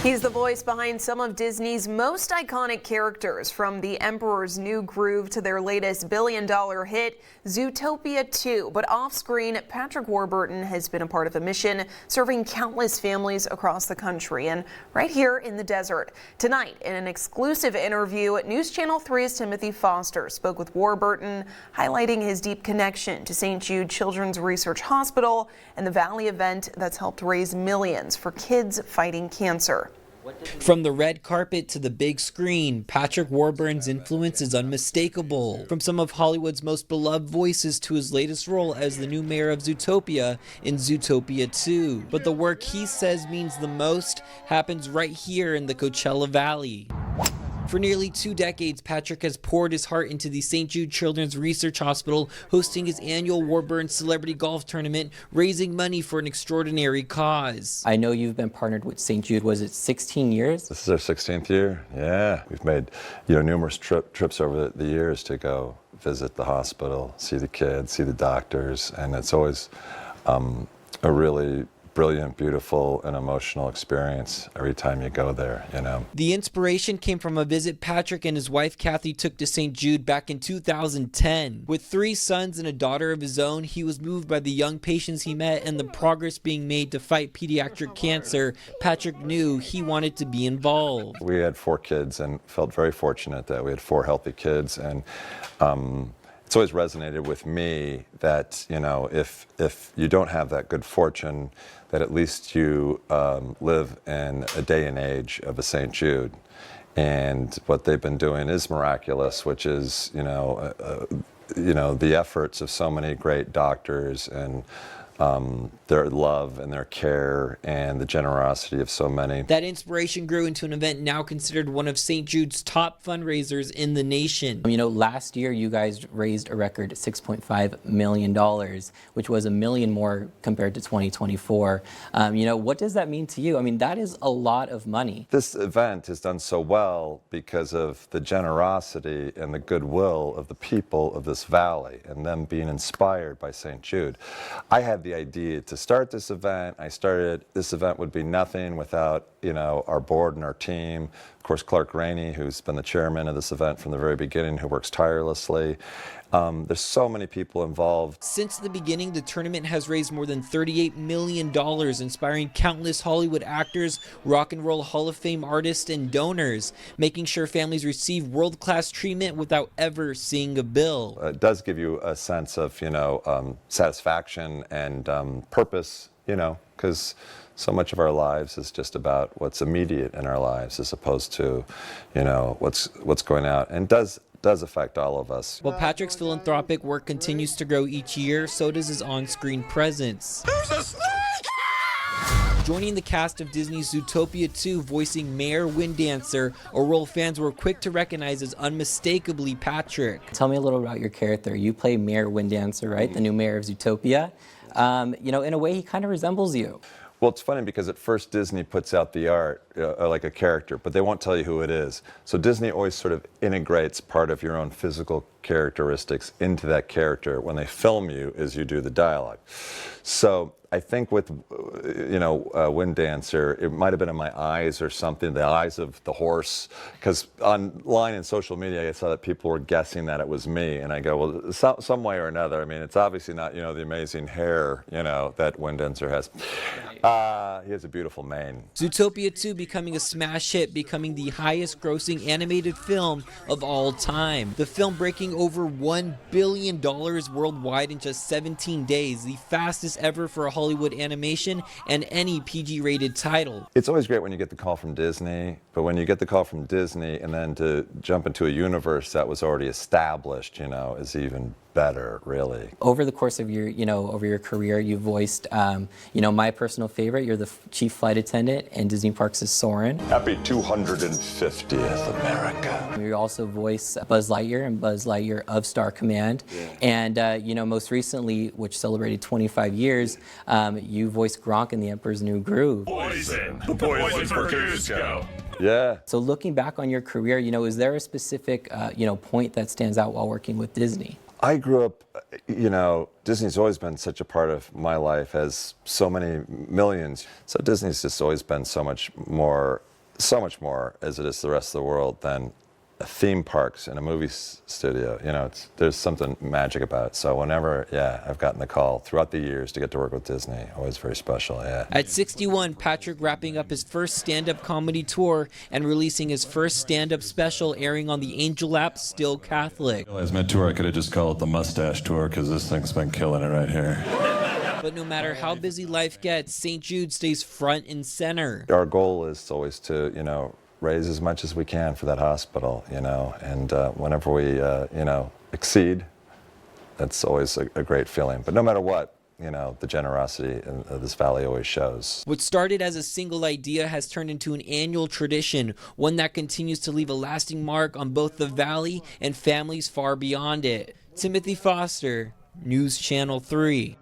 He's the voice behind some of Disney's most iconic characters, from The Emperor's New Groove to their latest billion-dollar hit, Zootopia 2. But off-screen, Patrick Warburton has been a part of a mission serving countless families across the country and right here in the desert. Tonight, in an exclusive interview, News Channel 3's Timothy Foster spoke with Warburton, highlighting his deep connection to St. Jude Children's Research Hospital and the Valley event that's helped raise millions for kids fighting cancer. From the red carpet to the big screen, Patrick Warburton's influence is unmistakable. From some of Hollywood's most beloved voices to his latest role as the new mayor of Zootopia in Zootopia 2. But the work he says means the most happens right here in the Coachella Valley. For nearly 2 decades, Patrick has poured his heart into the St. Jude Children's Research Hospital, hosting his annual Warburton Celebrity Golf Tournament, raising money for an extraordinary cause. I know you've been partnered with St. Jude. Was it 16 years? This is our 16th year. Yeah, we've made numerous trips over the years to go visit the hospital, see the kids, see the doctors, and it's always a really brilliant, beautiful, and emotional experience every time you go there, you know. The inspiration came from a visit Patrick and his wife Kathy took to St. Jude back in 2010. With 3 sons and a daughter of his own, he was moved by the young patients he met and the progress being made to fight pediatric cancer. Patrick knew he wanted to be involved. We had 4 kids and felt very fortunate that we had 4 healthy kids, and it's always resonated with me that, you know, if you don't have that good fortune, that at least you live in a day and age of a St. Jude. And what they've been doing is miraculous, which is, the efforts of so many great doctors and their love and their care and the generosity of so many. That inspiration grew into an event now considered one of St. Jude's top fundraisers in the nation. You know, last year you guys raised a record $6.5 million, which was $1 million more compared to 2024. What does that mean to you? I mean, that is a lot of money. This event has done so well because of the generosity and the goodwill of the people of this valley and them being inspired by St. Jude. I had the idea to start this event. This event would be nothing without, our board and our team. Of course, Clark Rainey, who's been the chairman of this event from the very beginning, who works tirelessly. There's so many people involved. Since the beginning, the tournament has raised more than $38 million, inspiring countless Hollywood actors, rock and roll Hall of Fame artists, and donors, making sure families receive world-class treatment without ever seeing a bill. It does give you a sense of, satisfaction and purpose, because so much of our lives is just about what's immediate in our lives as opposed to, what's going out, and does affect all of us. While Patrick's philanthropic work continues to grow each year, so does his on-screen presence. There's a snake! Joining the cast of Disney's Zootopia 2, voicing Mayor Winddancer, a role fans were quick to recognize as unmistakably Patrick. Tell me a little about your character. You play Mayor Winddancer, right? The new mayor of Zootopia. In a way, he kind of resembles you. Well, it's funny because at first Disney puts out the art like a character, but they won't tell you who it is. So Disney always sort of integrates part of your own physical characteristics into that character when they film you as you do the dialogue. So I think with, Winddancer, it might have been in my eyes or something, the eyes of the horse, because online and social media I saw that people were guessing that it was me, and I go, well, some way or another. I mean, it's obviously not, the amazing hair, that Winddancer has. He has a beautiful mane. Zootopia 2 becoming a smash hit, becoming the highest grossing animated film of all time. The film breaking over $1 billion worldwide in just 17 days, the fastest ever for a Hollywood animation and any PG-rated title. It's always great when you get the call from Disney, but when you get the call from Disney and then to jump into a universe that was already established, is even better, really. Over the course of your career, you voiced, my personal favorite. You're the chief flight attendant in Disney Parks as Soarin'. Happy 250th America. You also voice Buzz Lightyear and Buzz Lightyear of Star Command. Yeah. And, most recently, which celebrated 25 years, you voiced Gronk in The Emperor's New Groove. Poison. The poison for Cusco. Yeah. So looking back on your career, is there a specific, point that stands out while working with Disney? I grew up, Disney's always been such a part of my life, as so many millions. So Disney's just always been so much more so much more as it is to the rest of the world than theme parks in a movie studio. You know, there's something magic about it. So whenever, I've gotten the call throughout the years to get to work with Disney, always very special, At 61, Patrick wrapping up his first stand-up comedy tour and releasing his first stand-up special airing on the Angel app, Still Catholic. I realized my tour, I could have just called it the Mustache Tour, because this thing's been killing it right here. But no matter how busy life gets, St. Jude stays front and center. Our goal is always to, raise as much as we can for that hospital, and whenever we, exceed, that's always a great feeling. But no matter what, the generosity in this valley always shows. What started as a single idea has turned into an annual tradition, one that continues to leave a lasting mark on both the valley and families far beyond it. Timothy Foster, News Channel 3.